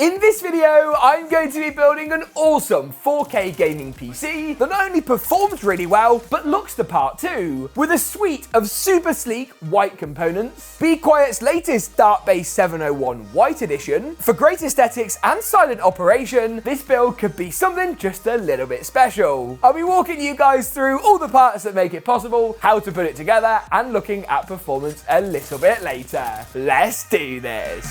In this video, I'm going to be building an awesome 4K gaming PC that not only performs really well, but looks the part too, with a suite of super sleek white components, Be Quiet's latest Dark-based 701 white edition. For great aesthetics and silent operation, this build could be something just a little bit special. I'll be walking you guys through all the parts that make it possible, how to put it together, and looking at performance a little bit later. Let's do this.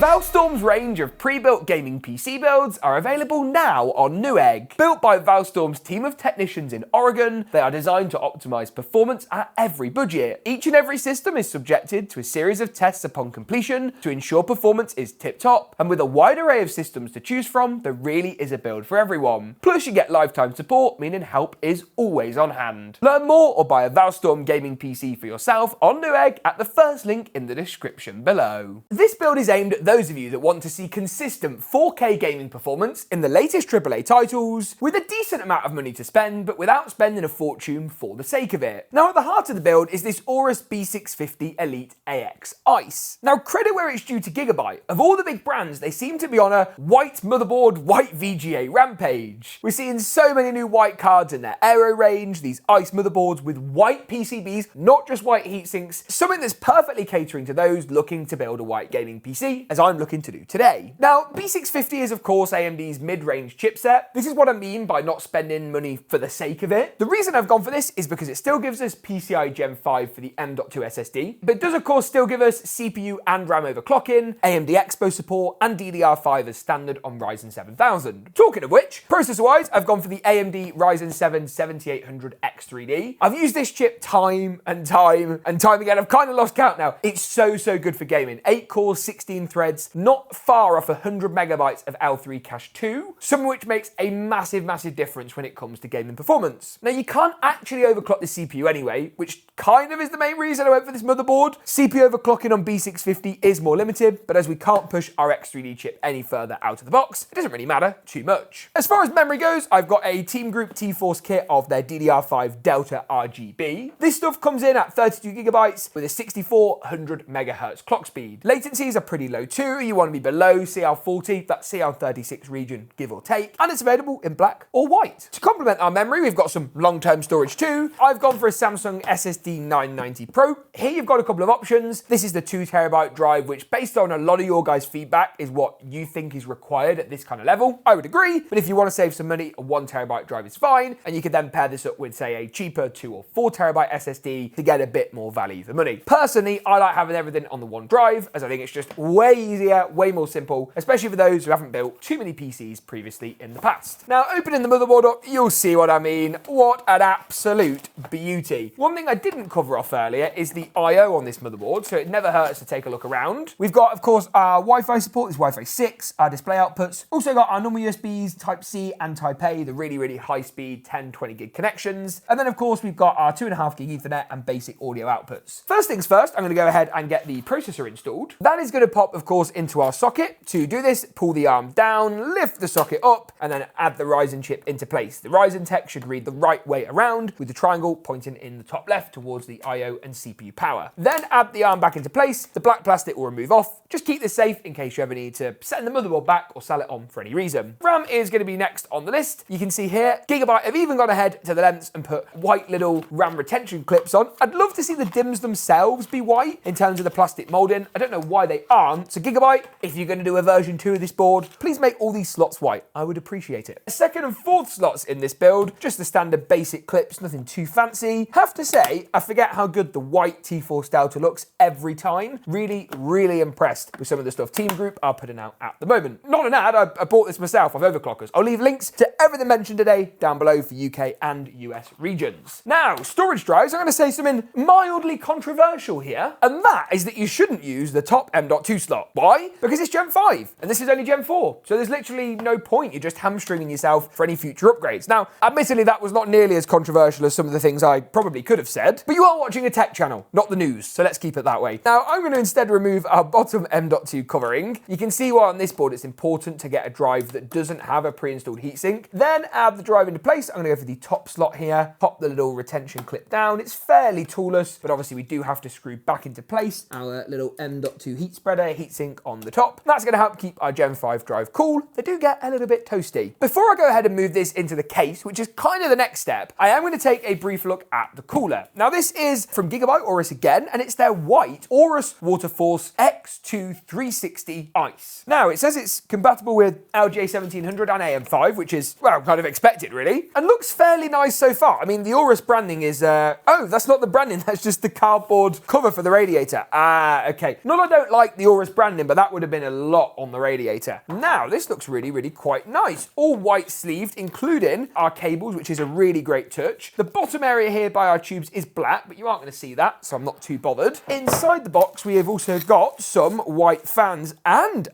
Valstorm's range of pre-built gaming PC builds are available now on Newegg. Built by Valstorm's team of technicians in Oregon, they are designed to optimize performance at every budget. Each and every system is subjected to a series of tests upon completion to ensure performance is tip-top, and with a wide array of systems to choose from, there really is a build for everyone. Plus, you get lifetime support, meaning help is always on hand. Learn more or buy a Valstorm gaming PC for yourself on Newegg at the first link in the description below. This build is aimed at those of you that want to see consistent 4K gaming performance in the latest AAA titles, with a decent amount of money to spend, but without spending a fortune for the sake of it. Now, at the heart of the build is this Aorus B650 Elite AX Ice. Now, credit where it's due to Gigabyte. Of all the big brands, they seem to be on a white motherboard, white VGA rampage. We're seeing so many new white cards in their Aero range, these Ice motherboards with white PCBs, not just white heatsinks, something that's perfectly catering to those looking to build a white gaming PC, as I'm looking to do today. Now, B650 is of course AMD's mid-range chipset. This is what I mean by not spending money for the sake of it. The reason I've gone for this is because it still gives us PCI Gen 5 for the M.2 SSD, but it does of course still give us CPU and RAM overclocking, AMD Expo support, and DDR5 as standard on Ryzen 7000. Talking of which, processor-wise, I've gone for the AMD Ryzen 7 7800X3D. I've used this chip time and time again. I've kind of lost count now. It's so good for gaming. 8 cores, 16 threads, not far off 100 megabytes of L3 cache too, something which makes a massive difference when it comes to gaming performance. Now, you can't actually overclock the CPU anyway, which kind of is the main reason I went for this motherboard. CPU overclocking on B650 is more limited, but as we can't push our X3D chip any further out of the box, it doesn't really matter too much. As far as memory goes, I've got a Team Group T-Force kit of their DDR5 Delta RGB. This stuff comes in at 32 gigabytes with a 6400 megahertz clock speed. Latencies are pretty low too. You want to be below CL40, that CL36 region, give or take, and it's available in black or white. To complement our memory, we've got some long-term storage too. I've gone for a Samsung SSD 990 Pro. Here you've got a couple of options. This is the 2TB drive, which based on a lot of your guys' feedback is what you think is required at this kind of level. I would agree, but if you want to save some money, a 1TB drive is fine, and you could then pair this up with, say, a cheaper 2 or 4TB SSD to get a bit more value for money. Personally, I like having everything on the one drive, as I think it's just way easier, way more simple, especially for those who haven't built too many PCs previously in the past. Now, opening the motherboard up, you'll see what I mean. What an absolute beauty. One thing I didn't cover off earlier is the I/O on this motherboard, so it never hurts to take a look around. We've got, of course, our Wi-Fi support is Wi-Fi 6, our display outputs. Also got our normal USBs, Type-C and Type-A, the really high-speed 10-20 gig connections. And then, of course, we've got our 2.5 gig Ethernet and basic audio outputs. First things first, I'm going to go ahead and get the processor installed. That is going to pop, of course, into our socket. To do this, pull the arm down, lift the socket up, and then add the Ryzen chip into place. The Ryzen tech should read the right way around, with the triangle pointing in the top left towards the I/O and CPU power. Then add the arm back into place. The black plastic will remove off. Just keep this safe in case you ever need to send the motherboard back or sell it on for any reason. RAM is going to be next on the list. You can see here, Gigabyte have even gone ahead to the lengths and put white little RAM retention clips on. I'd love to see the DIMMs themselves be white in terms of the plastic molding. I don't know why they aren't. So Gigabyte, if you're going to do a version 2 of this board, please make all these slots white. I would appreciate it. The second and fourth slots in this build, just the standard basic clips, nothing too fancy. Have to say, I forget how good the white T-Force Delta looks every time. Really impressed with some of the stuff Team Group are putting out at the moment. Not an ad, I bought this myself off Overclockers. I'll leave links to everything mentioned today down below for UK and US regions. Now, storage drives, I'm going to say something mildly controversial here, and that is that you shouldn't use the top M.2 slot. Why? Because Because it's Gen 5, and this is only Gen 4. So there's literally no point. You're just hamstringing yourself for any future upgrades. Now, admittedly, that was not nearly as controversial as some of the things I probably could have said, but you are watching a tech channel, not the news, so let's keep it that way. Now, I'm going to instead remove our bottom M.2 covering. You can see why on this board it's important to get a drive that doesn't have a pre-installed heatsink. Then add the drive into place. I'm going to go for the top slot here, pop the little retention clip down. It's fairly toolless, but obviously we do have to screw back into place our little M.2 heat spreader, heatsink on the top. That's going to help keep our Gen 5 drive cool. They do get a little bit toasty. Before I go ahead and move this into the case, which is kind of the next step, I am going to take a brief look at the cooler. Now this is from Gigabyte, Aorus again, and it's their white Aorus Waterforce X2 360 Ice. Now it says it's compatible with LGA 1700 and AM5, which is, well, kind of expected really, and looks fairly nice so far. I mean, the Aorus branding is, oh, that's not the branding, that's just the cardboard cover for the radiator. Ah, okay. Not I don't like the Aorus branding, but that would have been a lot on the radiator. Now, this looks really, really quite nice. All white sleeved, including our cables, which is a really great touch. The bottom area here by our tubes is black, but you aren't going to see that, so I'm not too bothered. Inside the box, we have also got some white fans, and,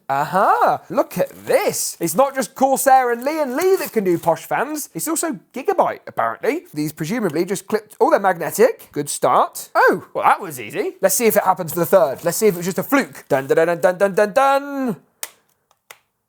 look at this. It's not just Corsair and Lee that can do posh fans. It's also Gigabyte, apparently. These presumably just clipped, oh, they're magnetic. Good start. Oh, well, that was easy. Let's see if it happens for the third. Let's see if it was just a fluke. Dun, dun, dun, dun, dun, dun, dun.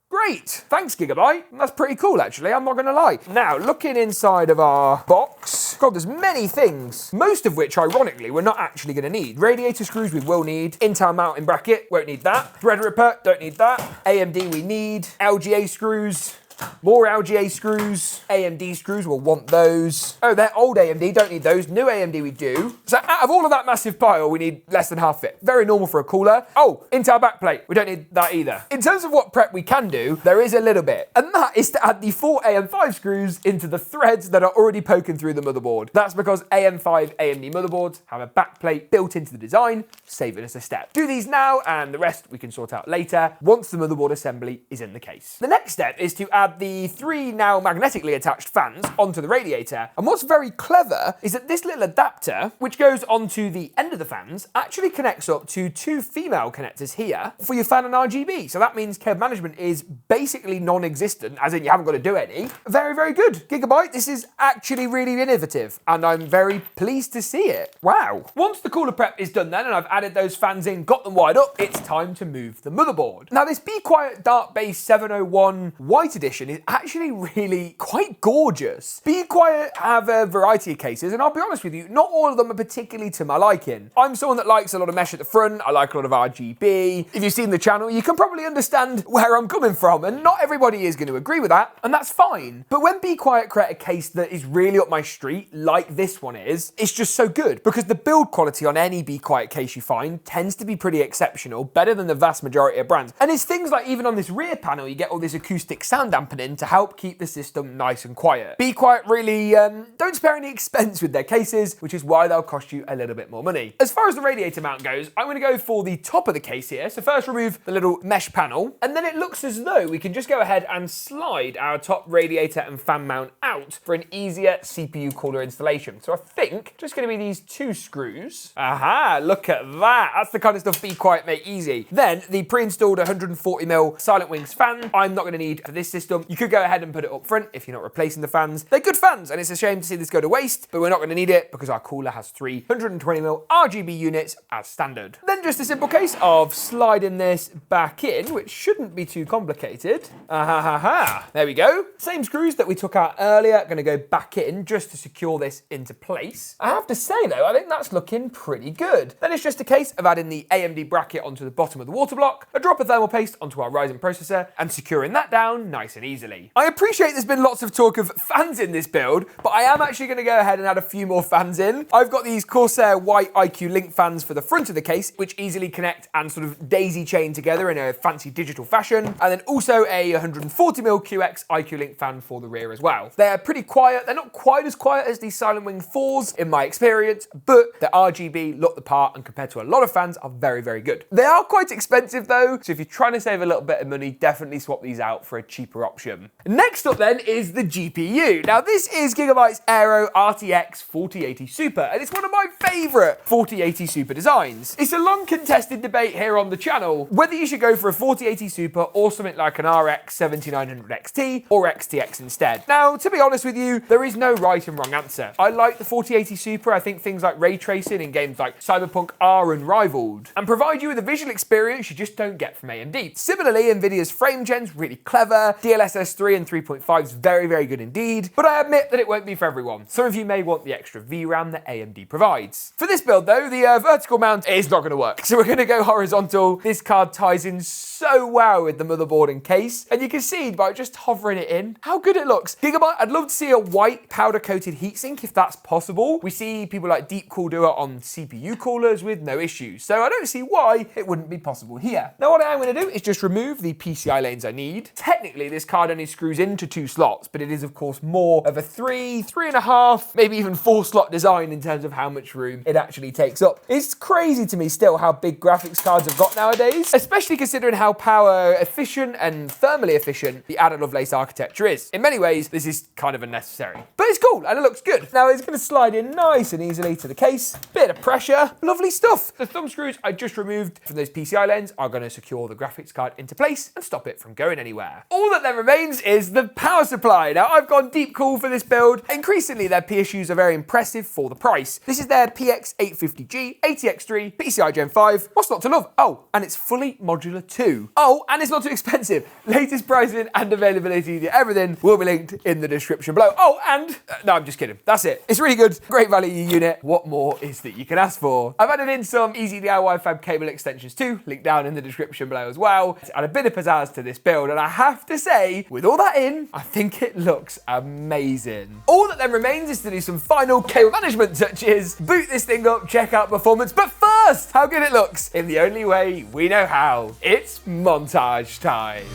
Great. Thanks, Gigabyte. That's pretty cool, actually. I'm not going to lie. Now, looking inside of our box, God, there's many things, most of which, ironically, we're not actually going to need. Radiator screws we will need. Intel mounting bracket, won't need that. Threadripper, don't need that. AMD we need. LGA screws. More LGA screws, AMD screws, we'll want those. Oh, they're old AMD, don't need those. New AMD we do. So out of all of that massive pile, we need less than half it. Very normal for a cooler. Oh, Intel backplate, we don't need that either. In terms of what prep we can do, there is a little bit. And that is to add the 4 AM5 screws into the threads that are already poking through the motherboard. That's because AM5 AMD motherboards have a backplate built into the design, saving us a step. Do these now, and the rest we can sort out later, once the motherboard assembly is in the case. The next step is to add the 3 now magnetically attached fans onto the radiator. And what's very clever is that this little adapter, which goes onto the end of the fans, actually connects up to 2 female connectors here for your fan and RGB. So that means cable management is basically non-existent, as in you haven't got to do any. Very, very good. Gigabyte, this is actually really innovative, and I'm very pleased to see it. Wow. Once the cooler prep is done then, and I've added those fans in, got them wired up, it's time to move the motherboard. Now this Be Quiet Dark Base 701 White Edition is actually really quite gorgeous. Be Quiet have a variety of cases, and I'll be honest with you, not all of them are particularly to my liking. I'm someone that likes a lot of mesh at the front, I like a lot of RGB. If you've seen the channel, you can probably understand where I'm coming from, and not everybody is going to agree with that, and that's fine. But when Be Quiet create a case that is really up my street, like this one is, it's just so good, because the build quality on any Be Quiet case you find tends to be pretty exceptional, better than the vast majority of brands. And it's things like, even on this rear panel, you get all this acoustic sound dampening to help keep the system nice and quiet. Be Quiet really don't spare any expense with their cases, which is why they'll cost you a little bit more money. As far as the radiator mount goes, I'm going to go for the top of the case here. So first remove the little mesh panel, and then it looks as though we can just go ahead and slide our top radiator and fan mount out for an easier CPU cooler installation. So I think just going to be these 2 screws. Aha, look at that. That's the kind of stuff Be Quiet make easy. Then the pre-installed 140mm Silent Wings fan, I'm not going to need for this system. You could go ahead and put it up front if you're not replacing the fans. They're good fans, and it's a shame to see this go to waste, but we're not going to need it because our cooler has 3 120mm RGB units as standard. Then just a simple case of sliding this back in, which shouldn't be too complicated. There we go. Same screws that we took out earlier, going to go back in just to secure this into place. I have to say though, I think that's looking pretty good. Then it's just a case of adding the AMD bracket onto the bottom of the water block, a drop of thermal paste onto our Ryzen processor, and securing that down nice and easily. I appreciate there's been lots of talk of fans in this build, but I am actually going to go ahead and add a few more fans in. I've got these Corsair white IQ Link fans for the front of the case, which easily connect and sort of daisy chain together in a fancy digital fashion, and then also a 140mm QX IQ Link fan for the rear as well. They're pretty quiet. They're not quite as quiet as these Silent Wing 4s in my experience, but the RGB look the part, and compared to a lot of fans are very, very good. They are quite expensive though, so if you're trying to save a little bit of money, definitely swap these out for a cheaper option. option. Next up then is the GPU. Now this is Gigabyte's Aero RTX 4080 Super, and it's one of my favourite 4080 Super designs. It's a long contested debate here on the channel whether you should go for a 4080 Super or something like an RX 7900 XT or XTX instead. Now, to be honest with you, there is no right and wrong answer. I like the 4080 Super. I think things like ray tracing in games like Cyberpunk are unrivaled and provide you with a visual experience you just don't get from AMD. Similarly, Nvidia's frame gen's really clever. DLSS 3 and 3.5 is very, very good indeed, but I admit that it won't be for everyone. Some of you may want the extra VRAM that AMD provides. For this build though, the vertical mount is not going to work, so we're going to go horizontal. This card ties in so well with the motherboard and case, and you can see by just hovering it in how good it looks. Gigabyte, I'd love to see a white powder coated heatsink if that's possible. We see people like DeepCool do it on CPU coolers with no issues, so I don't see why it wouldn't be possible here. Now what I am going to do is just remove the PCI lanes I need. Technically this card only screws into 2 slots, but it is of course more of a 3.5, maybe even 4 slot design in terms of how much room it actually takes up. It's crazy to me still how big graphics cards have got nowadays, especially considering how power efficient and thermally efficient the Ada Lovelace architecture is. In many ways, this is kind of unnecessary, but it's cool and it looks good. Now it's going to slide in nice and easily to the case. Bit of pressure, lovely stuff. The thumb screws I just removed from those PCI lanes are going to secure the graphics card into place and stop it from going anywhere. All that then remains is the power supply. Now I've gone DeepCool for this build. Increasingly their PSUs are very impressive for the price. This is their PX850G, ATX3, PCI Gen 5. What's not to love? Oh, and it's fully modular too. Oh, and it's not too expensive. Latest pricing and availability to everything will be linked in the description below. Oh, and no, I'm just kidding. That's it. It's really good. Great value unit. What more is that you can ask for? I've added in some easy DIY fab cable extensions too, linked down in the description below as well. To add a bit of pizzazz to this build, and I have to say, with all that in, I think it looks amazing. All that then remains is to do some final cable management touches, boot this thing up, check out performance, but first, how good it looks in the only way we know how. It's montage time.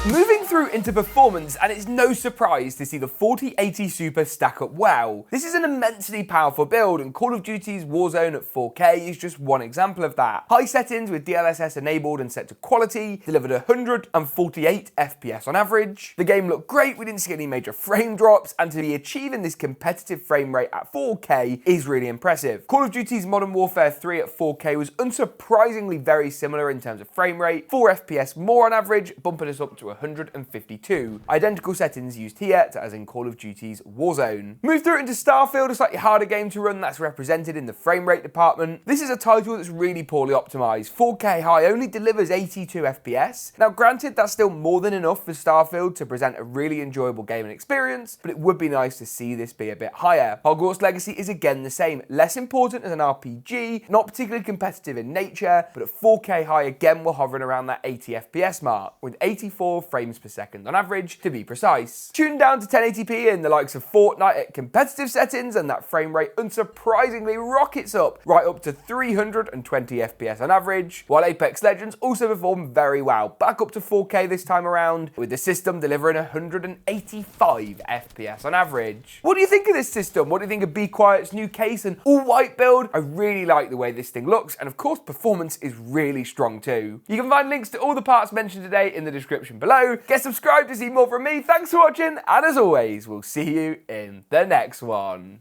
Moving through into performance, and it's no surprise to see the 4080 Super stack up well. This is an immensely powerful build, and Call of Duty's Warzone at 4K is just one example of that. High settings with DLSS enabled and set to quality delivered 148 FPS on average. The game looked great, we didn't see any major frame drops, and to be achieving this competitive frame rate at 4K is really impressive. Call of Duty's Modern Warfare 3 at 4K was unsurprisingly very similar in terms of frame rate, 4 FPS more on average, bumping us up to 152. Identical settings used here as in Call of Duty's Warzone. Move through into Starfield, a slightly harder game to run that's represented in the frame rate department. This is a title that's really poorly optimized. 4K high only delivers 82 FPS. Now granted, that's still more than enough for Starfield to present a really enjoyable gaming experience, but it would be nice to see this be a bit higher. Hogwarts Legacy is again the same. Less important as an RPG, not particularly competitive in nature, but at 4K high again we're hovering around that 80 FPS mark, with 84 frames per second on average to be precise. Tuned down to 1080p in the likes of Fortnite at competitive settings, and that frame rate unsurprisingly rockets up right up to 320 FPS on average, while Apex Legends also performed very well, back up to 4K this time around, with the system delivering 185 FPS on average. What do you think of this system? What do you think of Be Quiet's new case and all-white build? I really like the way this thing looks, and of course performance is really strong too. You can find links to all the parts mentioned today in the description below. Get subscribed to see more from me. Thanks for watching, and as always, we'll see you in the next one.